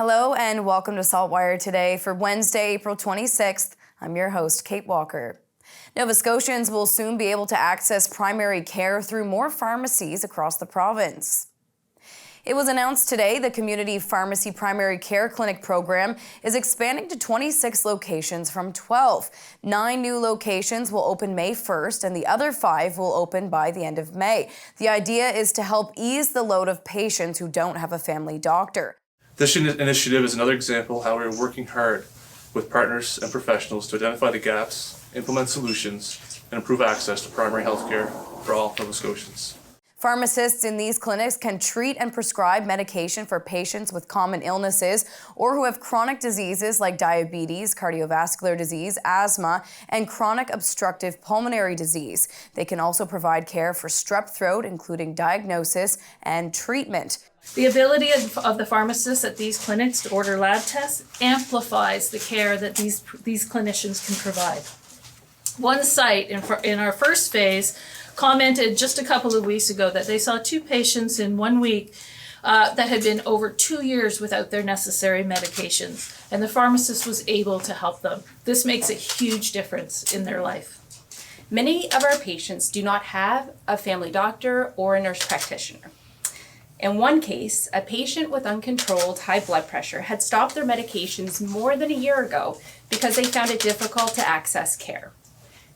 Hello and welcome to SaltWire today for Wednesday, April 26th. I'm your host, Kate Walker. Nova Scotians will soon be able to access primary care through more pharmacies across the province. It was announced today the Community Pharmacy Primary Care Clinic program is expanding to 26 locations from 12. 9 new locations will open May 1st and the other 5 will open by the end of May. The idea is to help ease the load of patients who don't have a family doctor. This initiative is another example of how we are working hard with partners and professionals to identify the gaps, implement solutions, and improve access to primary health care for all Nova Scotians. Pharmacists in these clinics can treat and prescribe medication for patients with common illnesses or who have chronic diseases like diabetes, cardiovascular disease, asthma, and chronic obstructive pulmonary disease. They can also provide care for strep throat, including diagnosis and treatment. The ability of the pharmacists at these clinics to order lab tests amplifies the care that these clinicians can provide. One site in our first phase commented just a couple of weeks ago that they saw 2 patients in 1 week that had been over 2 years without their necessary medications, and the pharmacist was able to help them. This makes a huge difference in their life. Many of our patients do not have a family doctor or a nurse practitioner. In one case, a patient with uncontrolled high blood pressure had stopped their medications more than a year ago because they found it difficult to access care.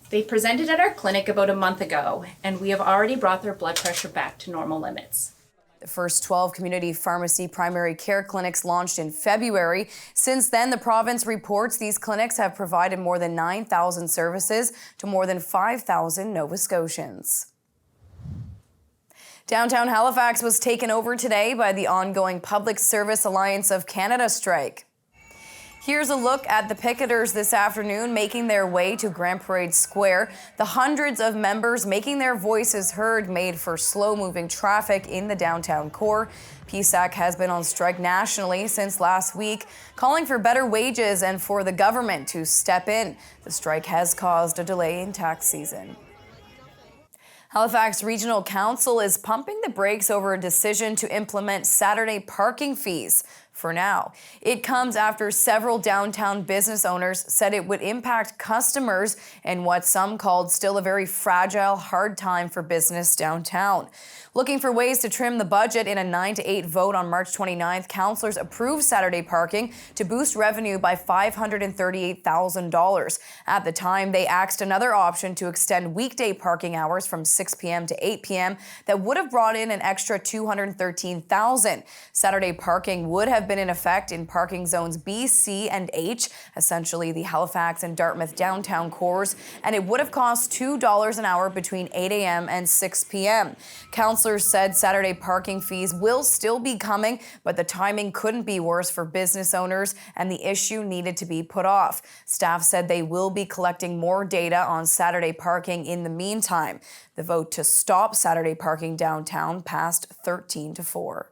They presented at our clinic about a month ago, and we have already brought their blood pressure back to normal limits. The first 12 community pharmacy primary care clinics launched in February. Since then, the province reports these clinics have provided more than 9,000 services to more than 5,000 Nova Scotians. Downtown Halifax was taken over today by the ongoing Public Service Alliance of Canada strike. Here's a look at the picketers this afternoon making their way to Grand Parade Square. The hundreds of members making their voices heard made for slow-moving traffic in the downtown core. PSAC has been on strike nationally since last week, calling for better wages and for the government to step in. The strike has caused a delay in tax season. Halifax Regional Council is pumping the brakes over a decision to implement Saturday parking fees. For now, it comes after several downtown business owners said it would impact customers in what some called still a very fragile, hard time for business downtown. Looking for ways to trim the budget in a 9-8 vote on March 29th, councillors approved Saturday parking to boost revenue by $538,000. At the time, they axed another option to extend weekday parking hours from 6 p.m. to 8 p.m. that would have brought in an extra $213,000. Saturday parking would have been in effect in parking zones B, C, and H, essentially the Halifax and Dartmouth downtown cores, and it would have cost $2 an hour between 8 a.m. and 6 p.m. Councillors said Saturday parking fees will still be coming, but the timing couldn't be worse for business owners, and the issue needed to be put off. Staff said they will be collecting more data on Saturday parking in the meantime. The vote to stop Saturday parking downtown passed 13-4.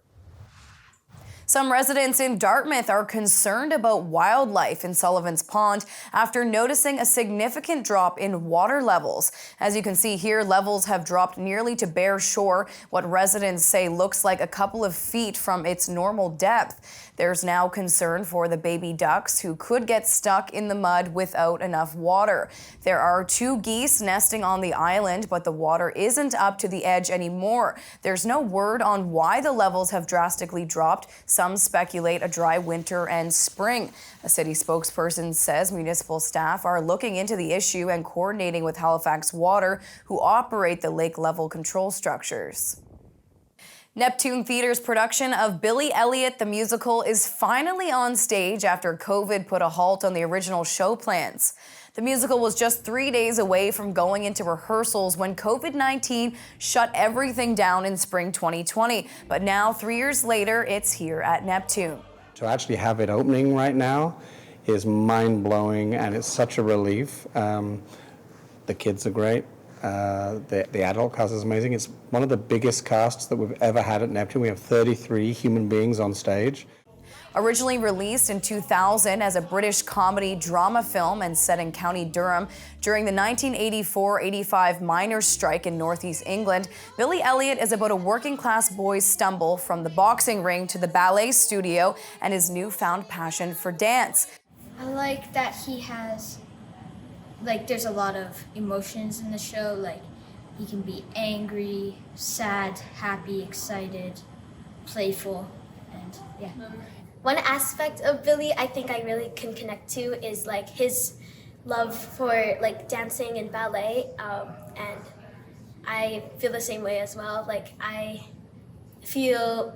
Some residents in Dartmouth are concerned about wildlife in Sullivan's Pond after noticing a significant drop in water levels. As you can see here, levels have dropped nearly to bare shore, what residents say looks like a couple of feet from its normal depth. There's now concern for the baby ducks who could get stuck in the mud without enough water. There are 2 geese nesting on the island, but the water isn't up to the edge anymore. There's no word on why the levels have drastically dropped. Some speculate a dry winter and spring. A city spokesperson says municipal staff are looking into the issue and coordinating with Halifax Water, who operate the lake level control structures. Neptune Theatre's production of Billy Elliot the Musical is finally on stage after COVID put a halt on the original show plans. The musical was just 3 days away from going into rehearsals when COVID-19 shut everything down in spring 2020. But now, 3 years later, it's here at Neptune. To actually have it opening right now is mind-blowing, and it's such a relief. The kids are great. The adult cast is amazing. It's one of the biggest casts that we've ever had at Neptune. We have 33 human beings on stage. Originally released in 2000 as a British comedy drama film and set in County Durham during the 1984-85 miners' strike in northeast England, Billy Elliot is about a working-class boy's stumble from the boxing ring to the ballet studio and his newfound passion for dance. I like that he has, there's a lot of emotions in the show. Like, he can be angry, sad, happy, excited, playful, and yeah. One aspect of Billy I think I really can connect to is like his love for like dancing and ballet, and I feel the same way as well. Like I feel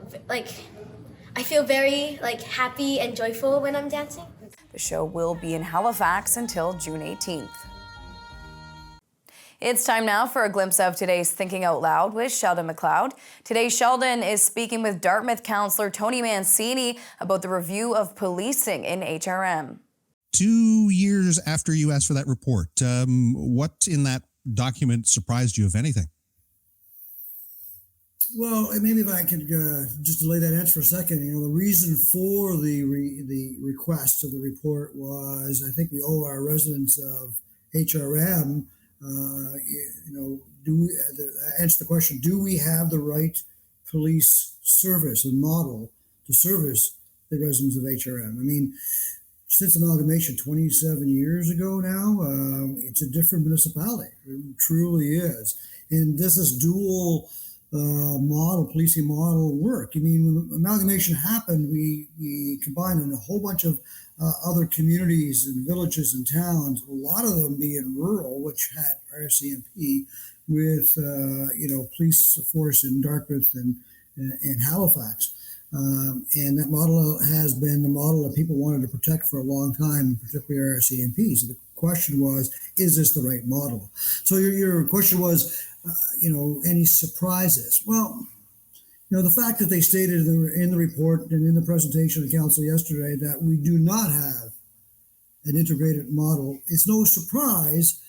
very like happy and joyful when I'm dancing. The show will be in Halifax until June 18th. It's time now for a glimpse of today's Thinking Out Loud with Sheldon McLeod. Today, Sheldon is speaking with Dartmouth councillor Tony Mancini about the review of policing in HRM. 2 years after you asked for that report, what in that document surprised you, if anything? Well, maybe if I could just delay that answer for a second. You know, the reason for the request of the report was I think we owe our residents of HRM, answer the question, do we have the right police service and model to service the residents of HRM? I mean, since amalgamation 27 years ago now, it's a different municipality. It truly is. And does this dual policing model work? I mean, when amalgamation happened, we combined in a whole bunch of other communities and villages and towns, a lot of them being rural, which had RCMP, with police force in Dartmouth and Halifax. And that model has been the model that people wanted to protect for a long time, particularly RCMP. So the question was, is this the right model? So your question was, any surprises? Well, the fact that they stated in the report and in the presentation of the council yesterday that we do not have an integrated model, it's no surprise,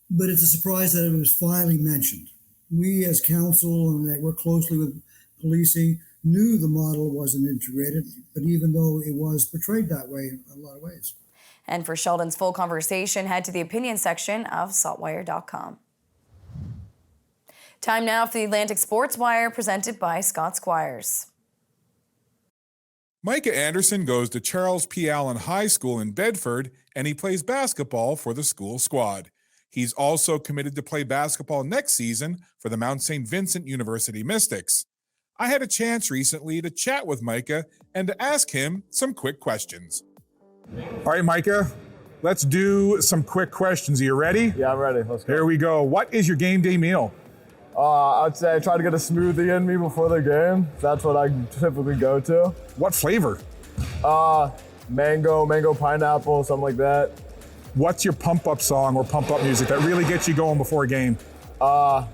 but it's a surprise that it was finally mentioned. We as council, and that work closely with policing, knew the model wasn't integrated, but even though it was portrayed that way in a lot of ways. And for Sheldon's full conversation, head to the opinion section of SaltWire.com. Time now for the Atlantic Sports Wire, presented by Scott Squires. Micah Anderson goes to Charles P. Allen High School in Bedford, and he plays basketball for the school squad. He's also committed to play basketball next season for the Mount St. Vincent University Mystics. I had a chance recently to chat with Micah and to ask him some quick questions. All right, Micah, let's do some quick questions. Are you ready? Yeah, I'm ready. Let's go. Here we go. What is your game day meal? I'd say I try to get a smoothie in me before the game. That's what I typically go to. What flavor? Mango, pineapple, something like that. What's your pump-up song or pump-up music that really gets you going before a game? I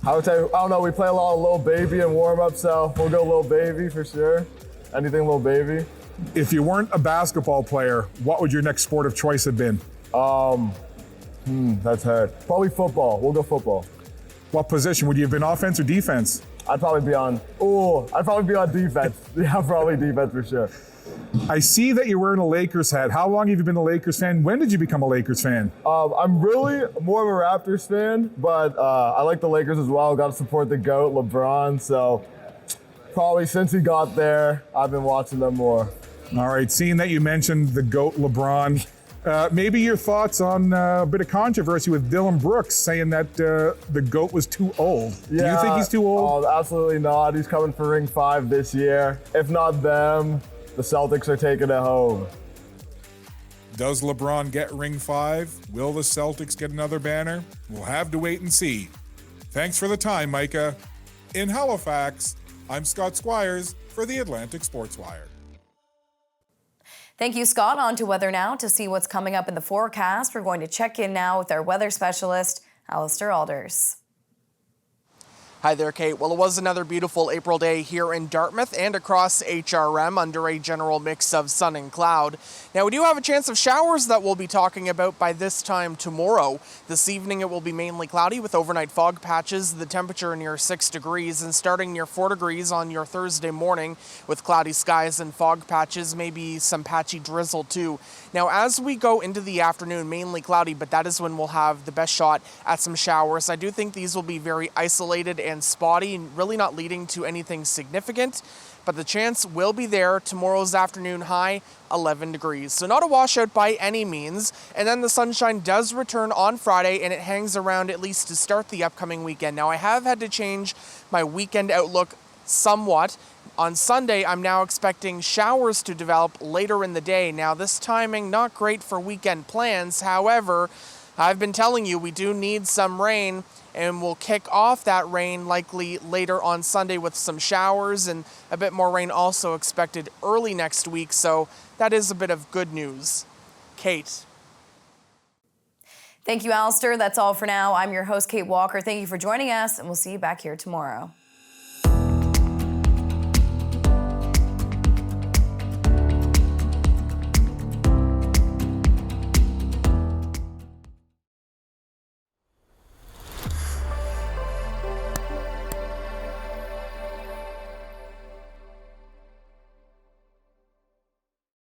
would say, I don't know, we play a lot of Lil Baby in warm-up, so we'll go Lil Baby for sure. Anything Lil Baby. If you weren't a basketball player, what would your next sport of choice have been? That's hard. Probably football. We'll go football. What position? Would you have been offense or defense? I'd probably be on defense. Yeah, probably defense for sure. I see that you're wearing a Lakers hat. How long have you been a Lakers fan? When did you become a Lakers fan? I'm really more of a Raptors fan, but I like the Lakers as well. Got to support the GOAT, LeBron. So probably since he got there, I've been watching them more. All right, seeing that you mentioned the GOAT, LeBron, maybe your thoughts on a bit of controversy with Dylan Brooks saying that the GOAT was too old. Do you think he's too old? Oh, absolutely not. He's coming for Ring 5 this year. If not them, the Celtics are taking it home. Does LeBron get Ring 5? Will the Celtics get another banner? We'll have to wait and see. Thanks for the time, Micah. In Halifax, I'm Scott Squires for the Atlantic Sports Wire. Thank you, Scott. On to weather now. To see what's coming up in the forecast, we're going to check in now with our weather specialist, Alistair Alders. Hi there, Kate. Well, it was another beautiful April day here in Dartmouth and across HRM under a general mix of sun and cloud. Now, we do have a chance of showers that we'll be talking about by this time tomorrow. This evening, it will be mainly cloudy with overnight fog patches, the temperature near 6 degrees, and starting near 4 degrees on your Thursday morning with cloudy skies and fog patches, maybe some patchy drizzle too. Now, as we go into the afternoon, mainly cloudy, but that is when we'll have the best shot at some showers. I do think these will be very isolated and spotty and really not leading to anything significant, but the chance will be there. Tomorrow's afternoon high, 11 degrees. So not a washout by any means. And then the sunshine does return on Friday and it hangs around at least to start the upcoming weekend. Now I have had to change my weekend outlook somewhat. On Sunday, I'm now expecting showers to develop later in the day. Now this timing, not great for weekend plans. However, I've been telling you we do need some rain, and we'll kick off that rain likely later on Sunday with some showers and a bit more rain also expected early next week. So that is a bit of good news. Kate. Thank you, Alistair. That's all for now. I'm your host, Kate Walker. Thank you for joining us, and we'll see you back here tomorrow.